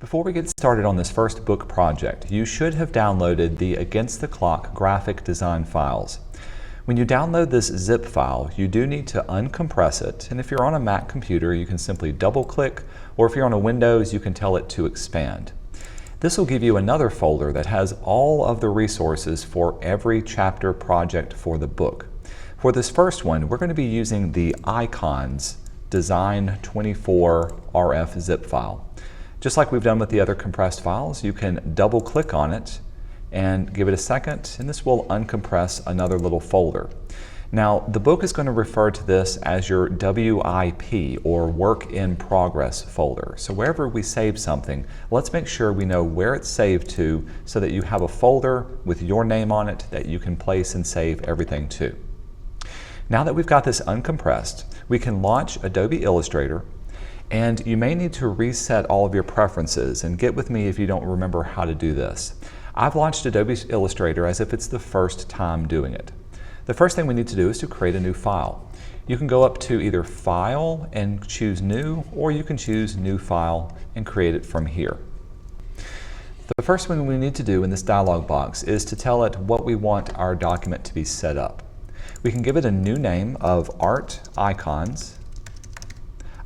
Before we get started on this first book project, you should have downloaded the Against the Clock graphic design files. When you download this zip file, you do need to uncompress it, and if you're on a Mac computer, you can simply double-click, or if you're on a Windows, you can tell it to expand. This will give you another folder that has all of the resources for every chapter project for the book. For this first one, we're going to be using the Icons Design 24 RF zip file. Just like we've done with the other compressed files, you can double click on it and give it a second, and this will uncompress another little folder. Now, the book is going to refer to this as your WIP, or Work in Progress folder. So wherever we save something, let's make sure we know where it's saved to so that you have a folder with your name on it that you can place and save everything to. Now that we've got this uncompressed, we can launch Adobe Illustrator, and you may need to reset all of your preferences, and get with me if you don't remember how to do this. I've launched Adobe Illustrator as if it's the first time doing it. The first thing we need to do is to create a new file. You can go up to either File and choose New, or you can choose New File and create it from here. The first thing we need to do in this dialog box is to tell it what we want our document to be set up. We can give it a new name of Art Icons.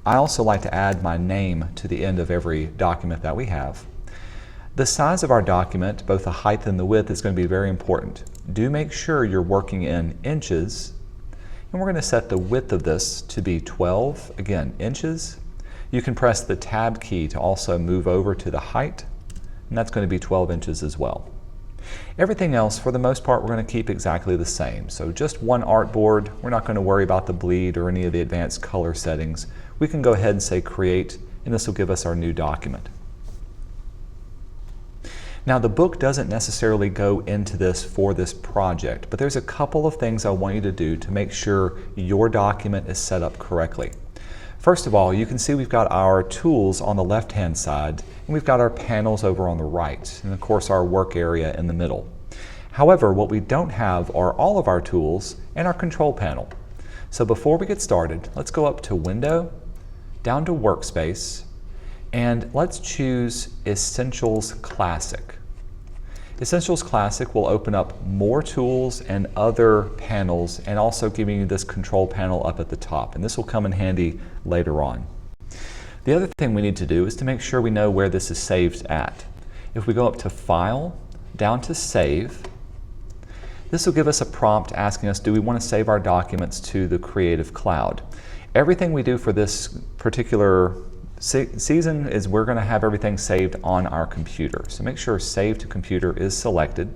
I also like to add my name to the end of every document that we have. The size of our document, both the height and the width, is going to be very important. Do make sure you're working in inches, and we're going to set the width of this to be 12, again, inches. You can press the Tab key to also move over to the height, and that's going to be 12 inches as well. Everything else, for the most part, we're going to keep exactly the same. So just one artboard. We're not going to worry about the bleed or any of the advanced color settings. We can go ahead and say Create, and this will give us our new document. Now, the book doesn't necessarily go into this for this project, but there's a couple of things I want you to do to make sure your document is set up correctly. First of all, you can see we've got our tools on the left-hand side, and we've got our panels over on the right, and of course our work area in the middle. However, what we don't have are all of our tools and our control panel. So before we get started, let's go up to Window, down to Workspace, and let's choose Essentials Classic. Essentials Classic will open up more tools and other panels, and also giving you this control panel up at the top, and this will come in handy later on. The other thing we need to do is to make sure we know where this is saved at. If we go up to File, down to Save, this will give us a prompt asking us, do we want to save our documents to the Creative Cloud? Everything we do for this particular season is we're going to have everything saved on our computer. So make sure Save to Computer is selected.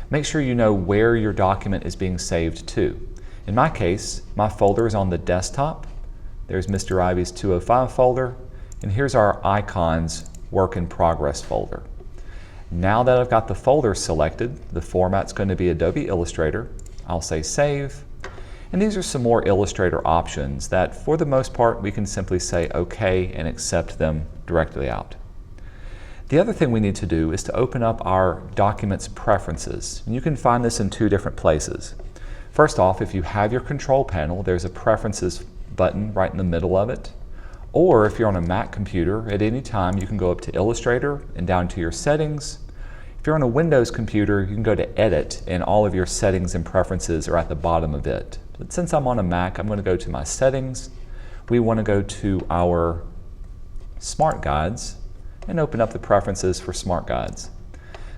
Make sure you know where your document is being saved to. In my case, my folder is on the desktop. There's Mr. Ivy's 205 folder, and here's our Icons Work in Progress folder. Now that I've got the folder selected, the format's going to be Adobe Illustrator. I'll say Save. And these are some more Illustrator options that, for the most part, we can simply say OK and accept them directly out. The other thing we need to do is to open up our document's preferences. And you can find this in two different places. First off, if you have your control panel, there's a Preferences button right in the middle of it. Or if you're on a Mac computer, at any time you can go up to Illustrator and down to your Settings. If you're on a Windows computer, you can go to Edit, and all of your settings and preferences are at the bottom of it. But since I'm on a Mac, I'm going to go to my Settings. We want to go to our Smart Guides and open up the preferences for Smart Guides.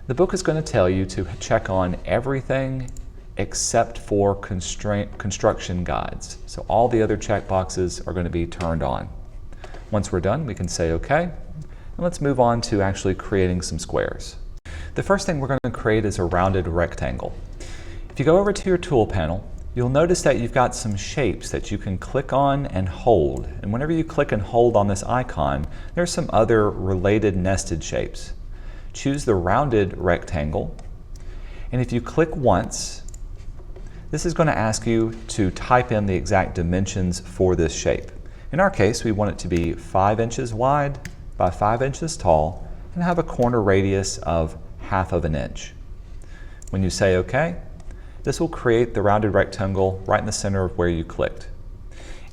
The book is going to tell you to check on everything except for construction guides. So all the other checkboxes are going to be turned on. Once we're done, we can say OK, and let's move on to actually creating some squares. The first thing we're going to create is a rounded rectangle. If you go over to your tool panel, you'll notice that you've got some shapes that you can click on and hold. And whenever you click and hold on this icon, there's some other related nested shapes. Choose the rounded rectangle, and if you click once, this is going to ask you to type in the exact dimensions for this shape. In our case, we want it to be 5 inches wide by 5 inches tall and have a corner radius of 1/2 inch. When you say OK, this will create the rounded rectangle right in the center of where you clicked.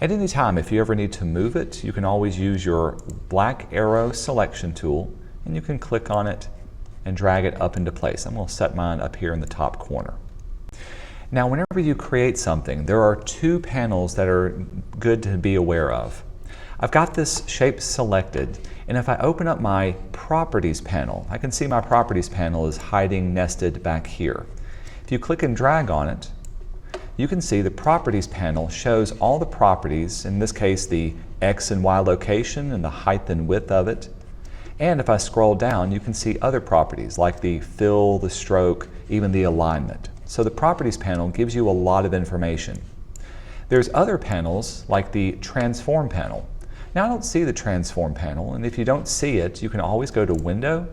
At any time, if you ever need to move it, you can always use your black arrow selection tool and you can click on it and drag it up into place. I'm going to set mine up here in the top corner. Now, whenever you create something, there are two panels that are good to be aware of. I've got this shape selected, and if I open up my Properties panel, I can see my Properties panel is hiding nested back here. If you click and drag on it, you can see the Properties panel shows all the properties, in this case the X and Y location and the height and width of it. And if I scroll down, you can see other properties like the fill, the stroke, even the alignment. So the Properties panel gives you a lot of information. There's other panels like the Transform panel. Now I don't see the Transform panel, and if you don't see it, you can always go to Window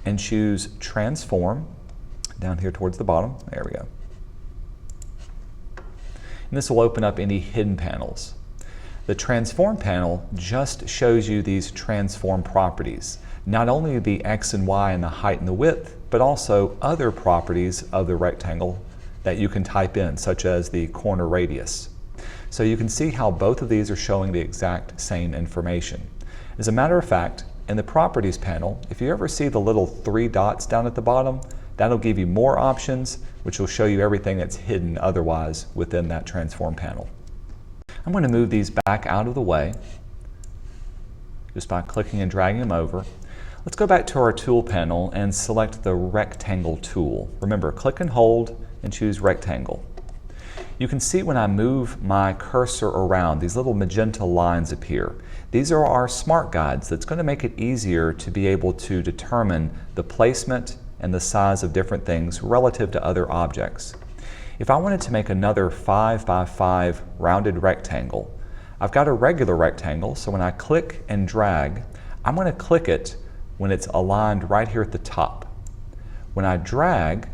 and choose Transform down here towards the bottom. There we go. And this will open up any hidden panels. The Transform panel just shows you these transform properties, not only the X and Y and the height and the width, but also other properties of the rectangle that you can type in, such as the corner radius. So you can see how both of these are showing the exact same information. As a matter of fact, in the Properties panel, if you ever see the little 3 dots down at the bottom, that'll give you more options, which will show you everything that's hidden otherwise within that Transform panel. I'm going to move these back out of the way just by clicking and dragging them over. Let's go back to our Tool panel and select the Rectangle tool. Remember, click and hold and choose Rectangle. You can see when I move my cursor around, these little magenta lines appear. These are our smart guides that's going to make it easier to be able to determine the placement and the size of different things relative to other objects. If I wanted to make another 5 by 5 rounded rectangle, I've got a regular rectangle, so when I click and drag, I'm going to click it when it's aligned right here at the top. When I drag,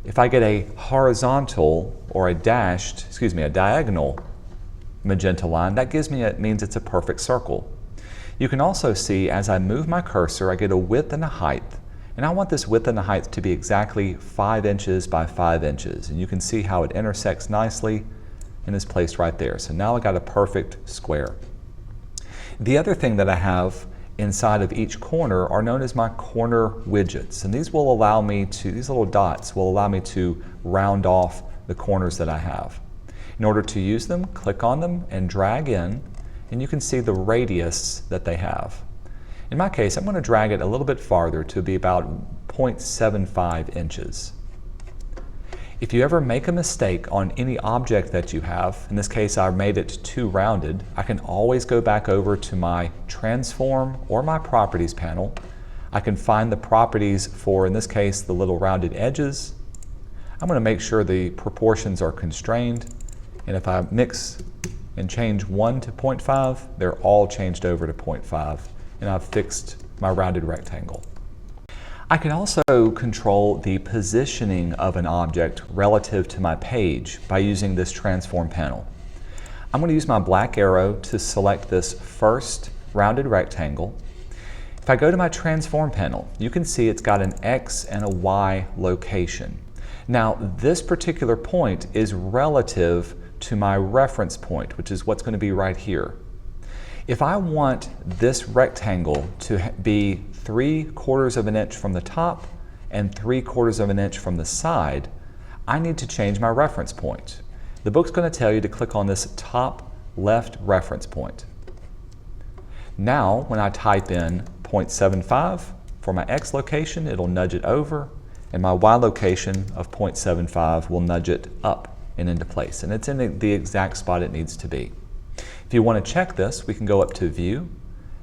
if I get a horizontal or a diagonal magenta line, that means it's a perfect circle. You can also see as I move my cursor, I get a width and a height. And I want this width and the height to be exactly 5 inches by 5 inches. And you can see how it intersects nicely and is placed right there. So now I got a perfect square. The other thing that I have inside of each corner are known as my corner widgets. And these will allow me to, these little dots will allow me to round off the corners that I have. In order to use them, click on them and drag in, and you can see the radius that they have. In my case, I'm going to drag it a little bit farther to be about 0.75 inches. If you ever make a mistake on any object that you have, in this case I made it too rounded, I can always go back over to my Transform or my Properties panel. I can find the properties for, in this case, the little rounded edges. I'm going to make sure the proportions are constrained, and if I mix and change 1 to 0.5, they're all changed over to 0.5. And I've fixed my rounded rectangle. I can also control the positioning of an object relative to my page by using this Transform panel. I'm going to use my black arrow to select this first rounded rectangle. If I go to my Transform panel, you can see it's got an X and a Y location. Now, this particular point is relative to my reference point, which is what's going to be right here. If I want this rectangle to be 3/4 of an inch from the top and 3/4 of an inch from the side, I need to change my reference point. The book's going to tell you to click on this top left reference point. Now, when I type in 0.75 for my X location, it'll nudge it over, and my Y location of 0.75 will nudge it up and into place, and it's in the exact spot it needs to be. If you want to check this, we can go up to View,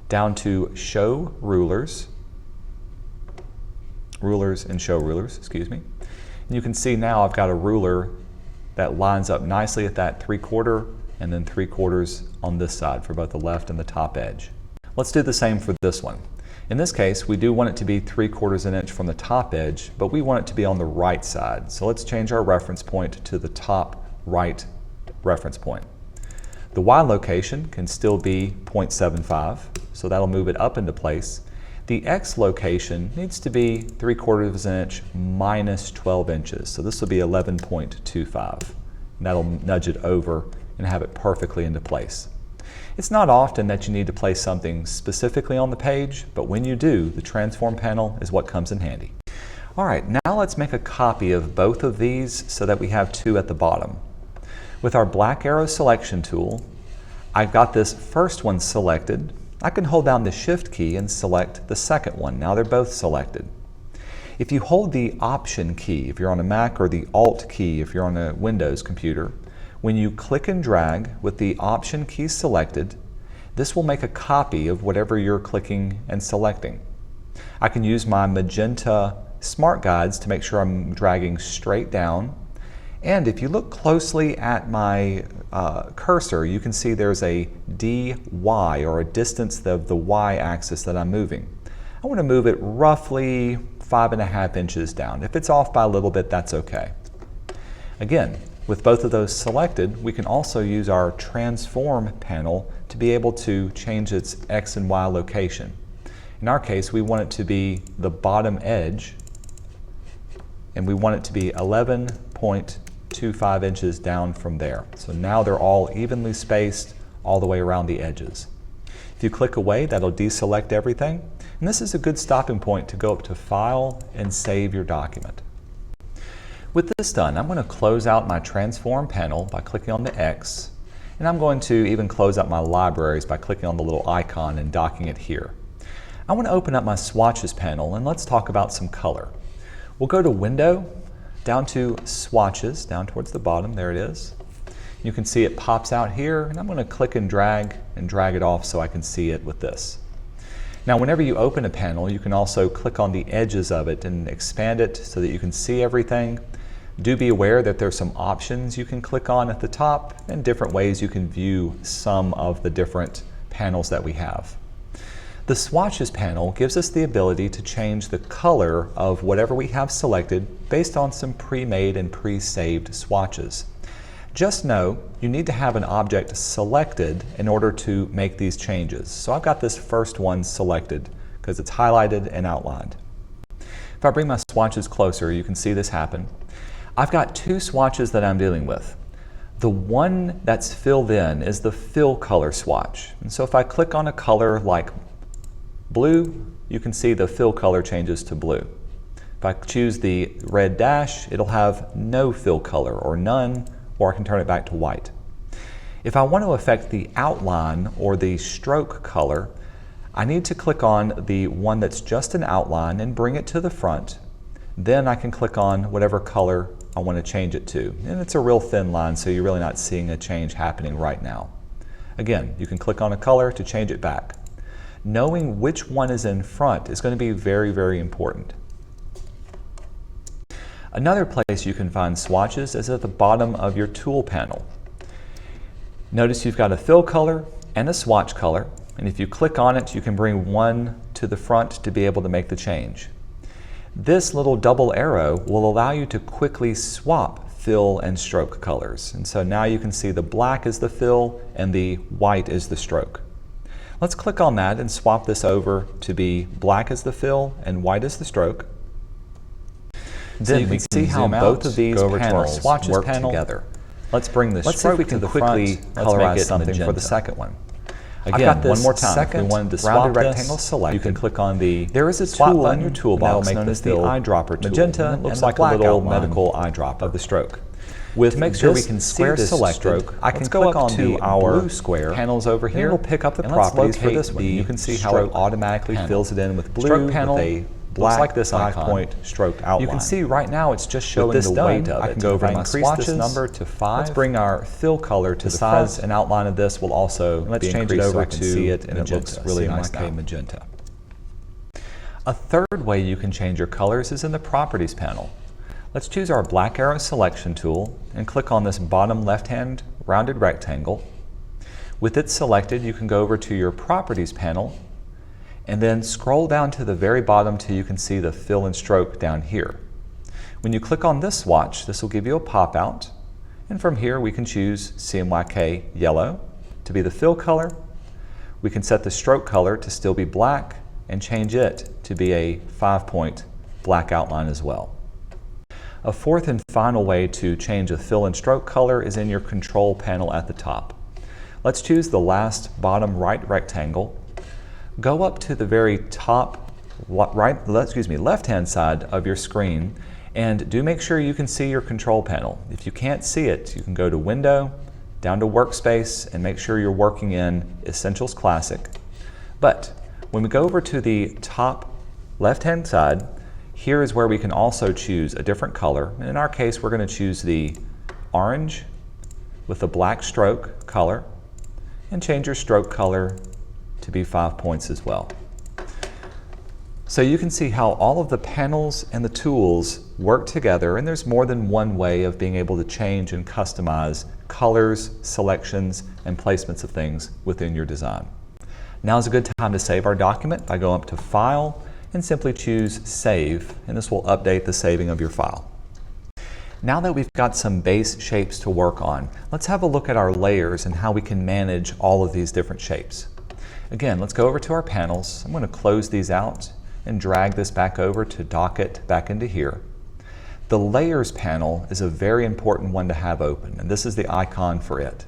down to Show Rulers, and Show Rulers, excuse me. And you can see now I've got a ruler that lines up nicely at that 3/4 and then 3/4 on this side for both the left and the top edge. Let's do the same for this one. In this case, we do want it to be 3/4 an inch from the top edge, but we want it to be on the right side. So let's change our reference point to the top right reference point. The Y location can still be 0.75, so that'll move it up into place. The X location needs to be 3/4 an inch minus 12 inches, so this will be 11.25. And that'll nudge it over and have it perfectly into place. It's not often that you need to place something specifically on the page, but when you do, the transform panel is what comes in handy. All right, now let's make a copy of both of these so that we have two at the bottom. With our black arrow selection tool, I've got this first one selected. I can hold down the Shift key and select the second one. Now they're both selected. If you hold the Option key, if you're on a Mac, or the Alt key if you're on a Windows computer, when you click and drag with the Option key selected, this will make a copy of whatever you're clicking and selecting. I can use my magenta smart guides to make sure I'm dragging straight down. And if you look closely at my cursor, you can see there's a dy, or a distance of the y-axis that I'm moving. I want to move it roughly 5.5 inches down. If it's off by a little bit, that's okay. Again, with both of those selected, we can also use our transform panel to be able to change its X and Y location. In our case, we want it to be the bottom edge, and we want it to be 11.25 inches down from there. So now they're all evenly spaced all the way around the edges. If you click away, that'll deselect everything. And this is a good stopping point to go up to File and save your document. With this done, I'm going to close out my transform panel by clicking on the X, and I'm going to even close out my libraries by clicking on the little icon and docking it here. I want to open up my swatches panel, and let's talk about some color. We'll go to Window, down to Swatches, down towards the bottom, there it is. You can see it pops out here, and I'm going to click and drag it off so I can see it with this. Now whenever you open a panel, you can also click on the edges of it and expand it so that you can see everything. Do be aware that there's some options you can click on at the top and different ways you can view some of the different panels that we have. The Swatches panel gives us the ability to change the color of whatever we have selected based on some pre-made and pre-saved swatches. Just know you need to have an object selected in order to make these changes. So I've got this first one selected because it's highlighted and outlined. If I bring my swatches closer, you can see this happen. I've got two swatches that I'm dealing with. The one that's filled in is the fill color swatch. And so if I click on a color like blue, you can see the fill color changes to blue. If I choose the red dash, it'll have no fill color or none, or I can turn it back to white. If I want to affect the outline or the stroke color, I need to click on the one that's just an outline and bring it to the front. Then I can click on whatever color I want to change it to. And it's a real thin line, so you're really not seeing a change happening right now. Again, you can click on a color to change it back. Knowing which one is in front is going to be very, very important. Another place you can find swatches is at the bottom of your tool panel. Notice you've got a fill color and a swatch color, and if you click on it, you can bring one to the front to be able to make the change. This little double arrow will allow you to quickly swap fill and stroke colors. And so now you can see the black is the fill and the white is the stroke. Let's click on that and swap this over to be black as the fill and white as the stroke. Then we can see how both of these panels work together. Let's bring the stroke to the front. Colorize something for the second one. Again, one more time, if we wanted to swap rectangle select, you can click on the there is a tool on your toolbox known as the eyedropper tool. Magenta, it looks like a little medical eyedropper of the stroke. To make sure we can square select stroke, I can go up to our blue square panels over here. It'll pick up the properties for this one. You can see how it automatically fills it in with blue with a black like this 5-point stroke outline. You can see right now it's just showing the weight of it. I can go over and increase this number to 5. Let's bring our fill color to the size and outline of this will also be increased so I can see it and it looks really nice now. Magenta. A third way you can change your colors is in the Properties panel. Let's choose our black arrow selection tool and click on this bottom left-hand rounded rectangle. With it selected, you can go over to your Properties panel and then scroll down to the very bottom till you can see the fill and stroke down here. When you click on this swatch, this will give you a pop-out, and from here we can choose CMYK yellow to be the fill color. We can set the stroke color to still be black and change it to be a 5-point black outline as well. A fourth and final way to change a fill and stroke color is in your control panel at the top. Let's choose the last bottom right rectangle. Go up to the very top left-hand side of your screen, and do make sure you can see your control panel. If you can't see it, you can go to Window, down to Workspace, and make sure you're working in Essentials Classic. But when we go over to the top left-hand side, here is where we can also choose a different color. And in our case, we're going to choose the orange with a black stroke color, and change your stroke color to be 5 points as well. So you can see how all of the panels and the tools work together, and there's more than one way of being able to change and customize colors, selections, and placements of things within your design. Now is a good time to save our document by going up to File and simply choose Save, and this will update the saving of your file. Now that we've got some base shapes to work on, let's have a look at our layers and how we can manage all of these different shapes. Again, let's go over to our panels. I'm going to close these out and drag this back over to dock it back into here. The Layers panel is a very important one to have open, and this is the icon for it.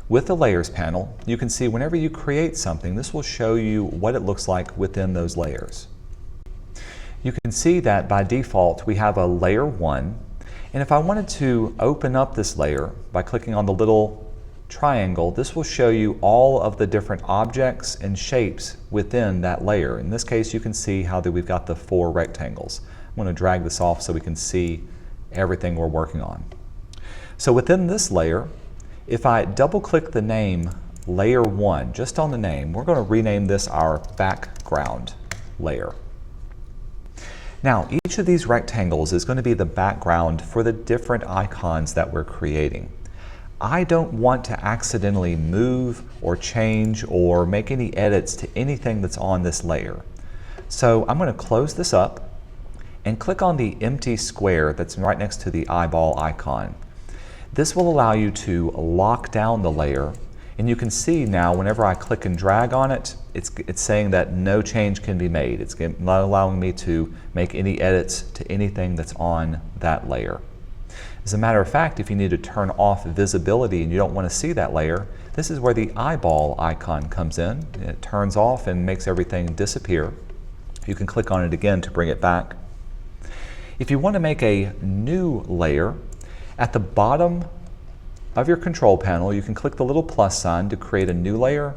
With the Layers panel, you can see whenever you create something, this will show you what it looks like within those layers. You can see that by default we have a Layer 1, and if I wanted to open up this layer by clicking on the little triangle, this will show you all of the different objects and shapes within that layer. In this case, you can see how we've got the 4 rectangles. I'm going to drag this off so we can see everything we're working on. So within this layer, if I double click the name Layer 1, just on the name, we're going to rename this our background layer. Now, each of these rectangles is going to be the background for the different icons that we're creating. I don't want to accidentally move or change or make any edits to anything that's on this layer. So I'm going to close this up and click on the empty square that's right next to the eyeball icon. This will allow you to lock down the layer, and you can see now whenever I click and drag on it, it's saying that no change can be made. It's not allowing me to make any edits to anything that's on that layer. As a matter of fact, if you need to turn off visibility and you don't want to see that layer, this is where the eyeball icon comes in. It turns off and makes everything disappear. You can click on it again to bring it back. If you want to make a new layer, at the bottom of your control panel, you can click the little plus sign to create a new layer.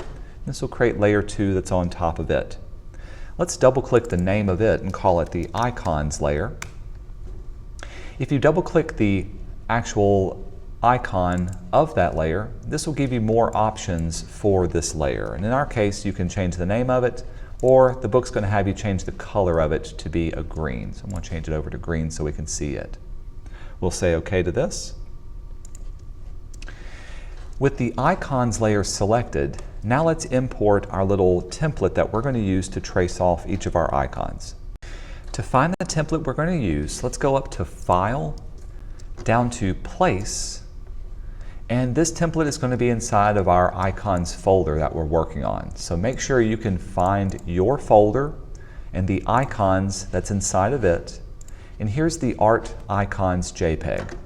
This will create layer 2 that's on top of it. Let's double click the name of it and call it the Icons layer. If you double click the actual icon of that layer, this will give you more options for this layer. And in our case, you can change the name of it, or the book's going to have you change the color of it to be a green. So I'm going to change it over to green so we can see it. We'll say OK to this. With the Icons layer selected, now let's import our little template that we're going to use to trace off each of our icons. To find the template we're going to use, let's go up to File, down to Place, and this template is going to be inside of our Icons folder that we're working on. So make sure you can find your folder and the icons that's inside of it, and here's the Art Icons JPEG.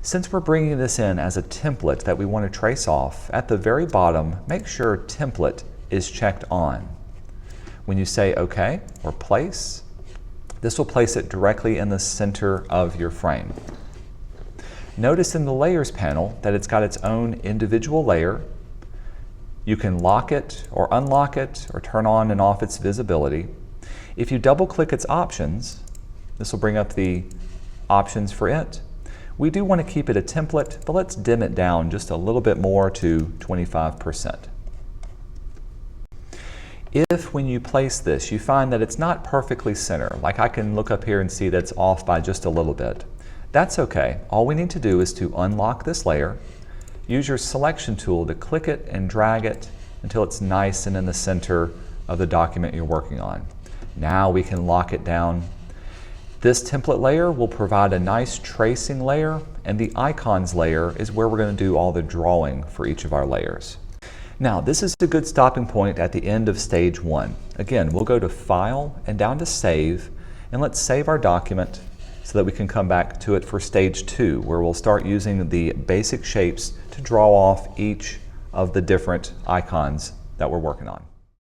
Since we're bringing this in as a template that we want to trace off, at the very bottom, make sure Template is checked on. When you say OK or Place, this will place it directly in the center of your frame. Notice in the Layers panel that it's got its own individual layer. You can lock it or unlock it or turn on and off its visibility. If you double click its options, this will bring up the options for it. We do want to keep it a template, but let's dim it down just a little bit more to 25%. If when you place this, you find that it's not perfectly center, like I can look up here and see that it's off by just a little bit, that's okay. All we need to do is to unlock this layer, use your selection tool to click it and drag it until it's nice and in the center of the document you're working on. Now we can lock it down. This template layer will provide a nice tracing layer, and the Icons layer is where we're going to do all the drawing for each of our layers. Now, this is a good stopping point at the end of stage 1. Again, we'll go to File and down to Save, and let's save our document so that we can come back to it for stage 2, where we'll start using the basic shapes to draw off each of the different icons that we're working on.